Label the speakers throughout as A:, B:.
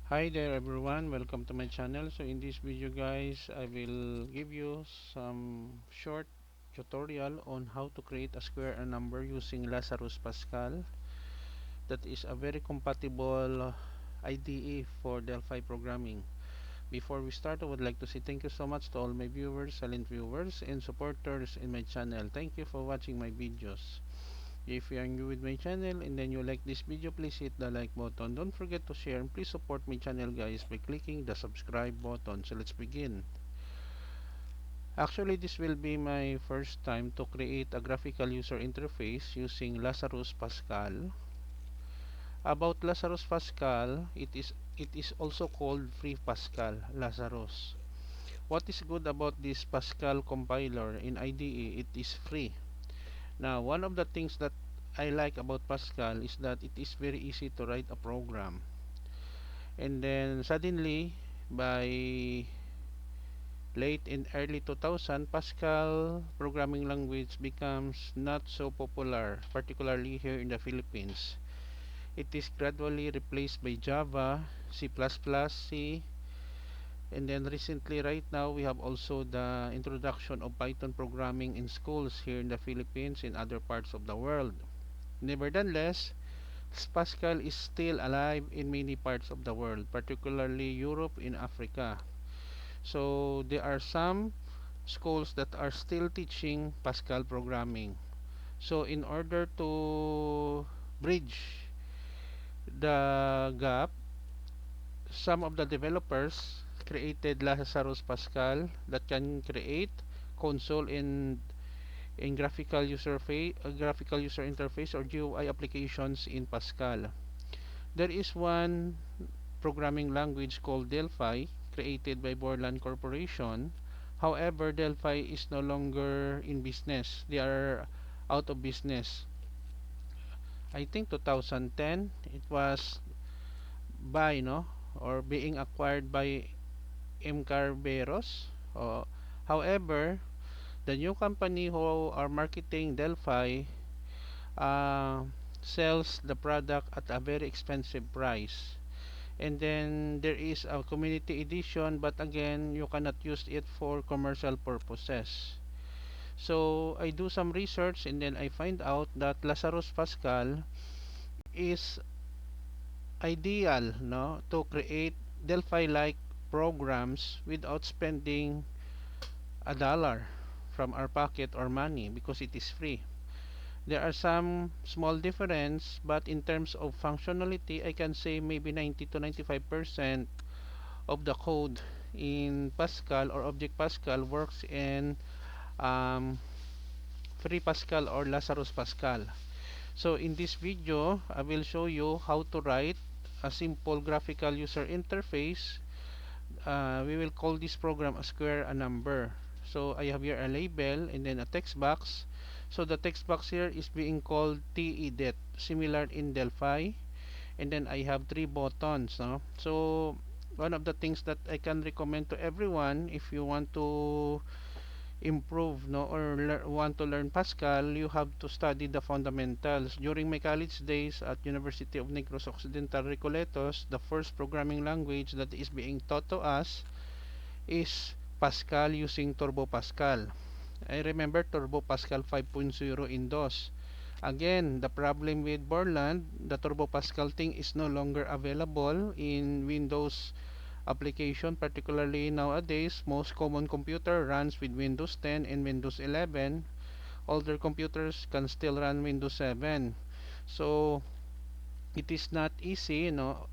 A: Hi there everyone, welcome to my channel. So in this video guys, I will give you some short tutorial on how to create a square and number using Lazarus Pascal. That is a very compatible IDE for Delphi programming. Before we start, I would like to say thank you so much to all my viewers, silent viewers, and supporters in my channel. Thank you for watching my videos. If you are new with my channel and then you like this video, please hit the like button. Don't forget to share and please support my channel guys by clicking the subscribe button. So let's begin. Actually, this will be my first time to create a graphical user interface using Lazarus Pascal. About Lazarus Pascal, it is also called Free Pascal Lazarus. What is good about this Pascal compiler in IDE? It is free. Now, one of the things that I like about Pascal is that it is very easy to write a program. And then suddenly, by late in early 2000, Pascal programming language becomes not so popular, particularly here in the Philippines. It is gradually replaced by Java, C++, C, and then recently right now we have also the introduction of Python programming in schools here in the Philippines and other parts of the world. Nevertheless, Pascal is still alive in many parts of the world, particularly Europe and Africa. So there are some schools that are still teaching Pascal programming. So in order to bridge the gap, some of the developers created Lazarus Pascal that can create console in graphical user interface or GUI applications in Pascal. There is one programming language called Delphi created by Borland Corporation. However, Delphi is no longer in business. They are out of business. I think 2010 it was by no or being acquired by M. Carberos. However, the new company who are marketing Delphi uh, sells the product at a very expensive price. And then there is a community edition, but again you cannot use it for commercial purposes. So I do some research and then I find out that Lazarus Pascal is ideal no to create Delphi like programs without spending a dollar from our pocket or money because it is free. There are some small difference, but in terms of functionality I can say maybe 90 to 95% of the code in Pascal or Object Pascal works in um, Free Pascal or Lazarus Pascal. So in this video, I will show you how to write a simple graphical user interface. We will call this program a square a number. So I have here a label and then a text box. So the text box here is being called TEDET, similar in Delphi. And then I have three buttons. No? So one of the things that I can recommend to everyone if you want to improve no or want to learn Pascal, you have to study the fundamentals. During my college days at University of Negros Occidental Recoletos, the first programming language that is being taught to us is Pascal using Turbo Pascal. I remember Turbo Pascal 5.0 in DOS. Again, the problem with Borland, the Turbo Pascal thing is no longer available in Windows application, particularly nowadays. Most common computer runs with Windows 10 and Windows 11. Older computers can still run Windows 7. So it is not easy,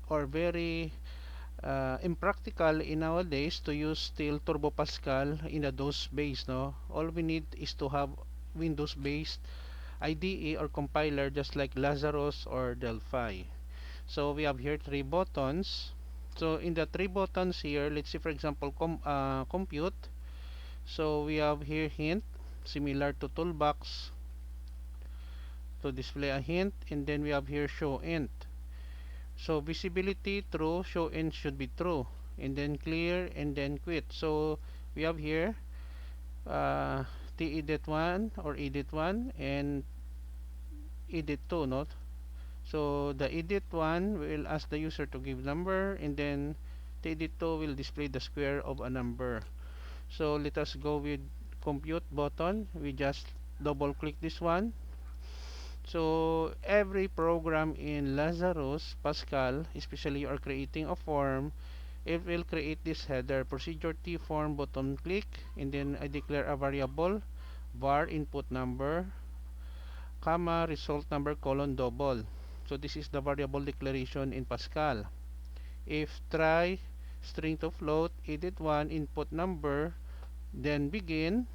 A: or very impractical in nowadays to use still Turbo Pascal in a DOS base, no. All we need is to have Windows based IDE or compiler just like Lazarus or Delphi. So we have here three buttons. So in the three buttons here, let's see for example compute. So we have here hint, similar to toolbox to display a hint, and then we have here show int. So visibility true, show int should be true, and then clear and then quit. So we have here uh, t edit 1 or edit 1 and edit 2, no? So the edit one will ask the user to give number, and then the edit 2 will display the square of a number. So let us go with compute button. We just double click this one. So every program in Lazarus Pascal, especially you are creating a form, it will create this header procedure T form button click, and then I declare a variable var input number comma result number colon double. So this is the variable declaration in Pascal. If try string to float edit 1 input number, then begin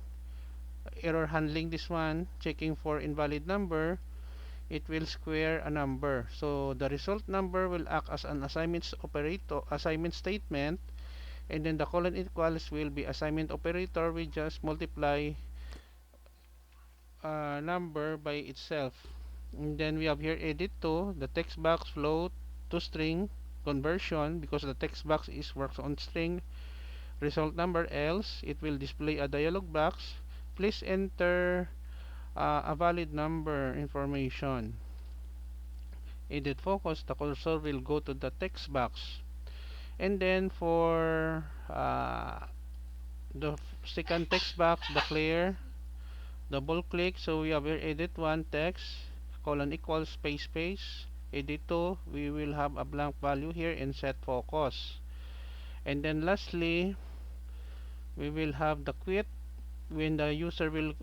A: error handling this one, checking for invalid number, it will square a number. So the result number will act as an assignment operator, assignment statement, and then the colon equals will be assignment operator. We just multiply number by itself. And then we have here edit to the text box float to string conversion, because the text box is works on string result number, else it will display a dialog box. Please enter a valid number information. Edit focus, the cursor will go to the text box. And then for the second text box, the clear, double click. So we have here edit 1 text colon equals space space. Edit 2, we will have a blank value here and set focus. And then lastly, we will have the quit. When the user will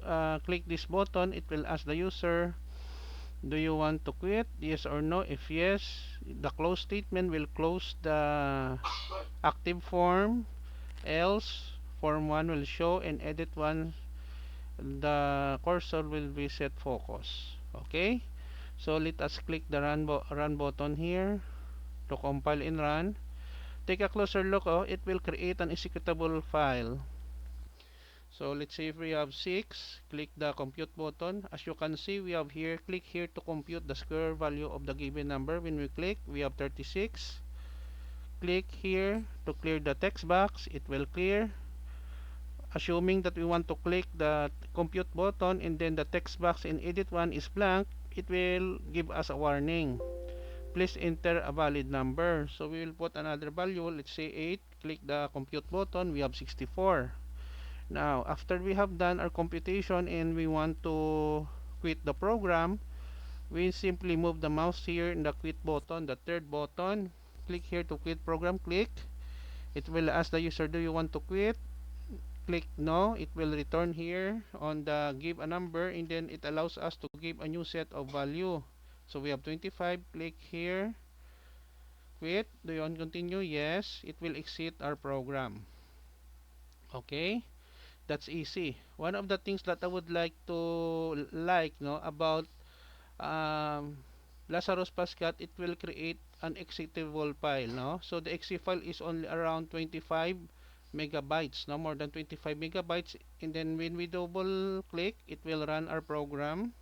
A: click this button, it will ask the user, do you want to quit? Yes or no? If yes, the close statement will close the active form. Else, form 1 will show, and edit 1, the cursor will be set focus. Okay? So let us click the run button here to compile and run. Take a closer look. Oh, it will create an executable file. So let's say if we have 6, click the compute button. As you can see, we have here, click here to compute the square value of the given number. When we click, we have 36. Click here to clear the text box. It will clear. Assuming that we want to click the compute button and then the text box in edit 1 is blank, it will give us a warning. Please enter a valid number. So we will put another value, let's say 8. Click the compute button, we have 64. Now, after we have done our computation and we want to quit the program, we simply move the mouse here in the quit button, the third button. Click here to quit program, click. It will ask the user, do you want to quit? Click no. It will return here on the give a number, and then it allows us to give a new set of value. So we have 25. Click here, quit. Do you want to continue? Yes. It will exit our program. Okay, that's easy. One of the things that I would like to no, about um, Lazarus Pascal, it will create an executable file, no? So the exe file is only around 25 megabytes, no more than 25 megabytes. And then when we double click, it will run our program.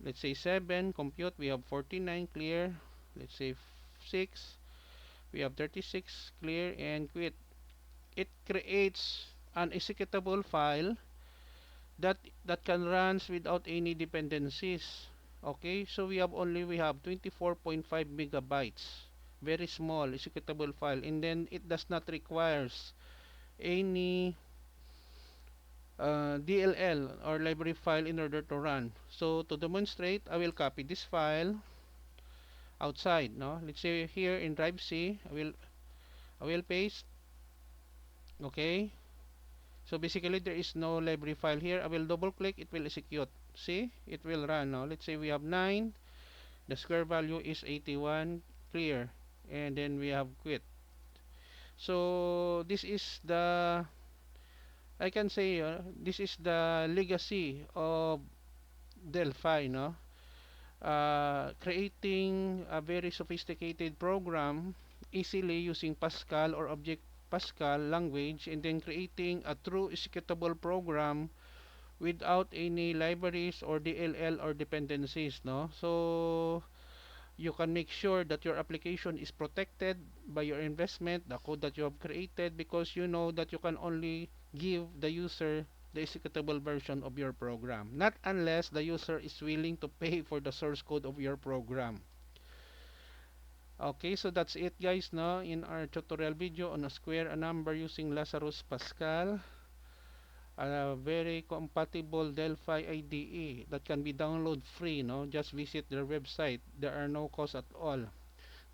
A: Let's say 7 compute, we have 49 clear. Let's say 6, we have 36 clear, and quit. It creates an executable file that can runs without any dependencies. Okay, so we have 24.5 megabytes, very small executable file, and then it does not requires any DLL or library file in order to run. So to demonstrate, I will copy this file outside, no? Let's say here in drive C, I will paste. Okay, so basically there is no library file here. I will double click, it will execute. See, it will run now. Let's say we have 9, the square value is 81, clear, and then we have quit. So this is the, I can say, this is the legacy of Delphi, no? Creating a very sophisticated program easily using Pascal or Object Pascal language, and then creating a true executable program without any libraries or DLL or dependencies, no? So you can make sure that your application is protected by your investment, the code that you have created, because you know that you can only give the user the executable version of your program, not unless the user is willing to pay for the source code of your program. Okay, so that's it guys, no, in our tutorial video on a square a number using Lazarus Pascal, a very compatible Delphi IDE that can be download free, no, just visit their website, there are no costs at all.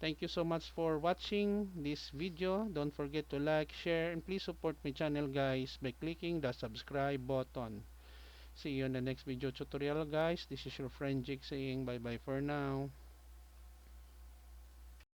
A: Thank you so much for watching this video. Don't forget to like, share, and please support my channel guys by clicking the subscribe button. See you in the next video tutorial guys. This is your friend Jake saying bye bye for now.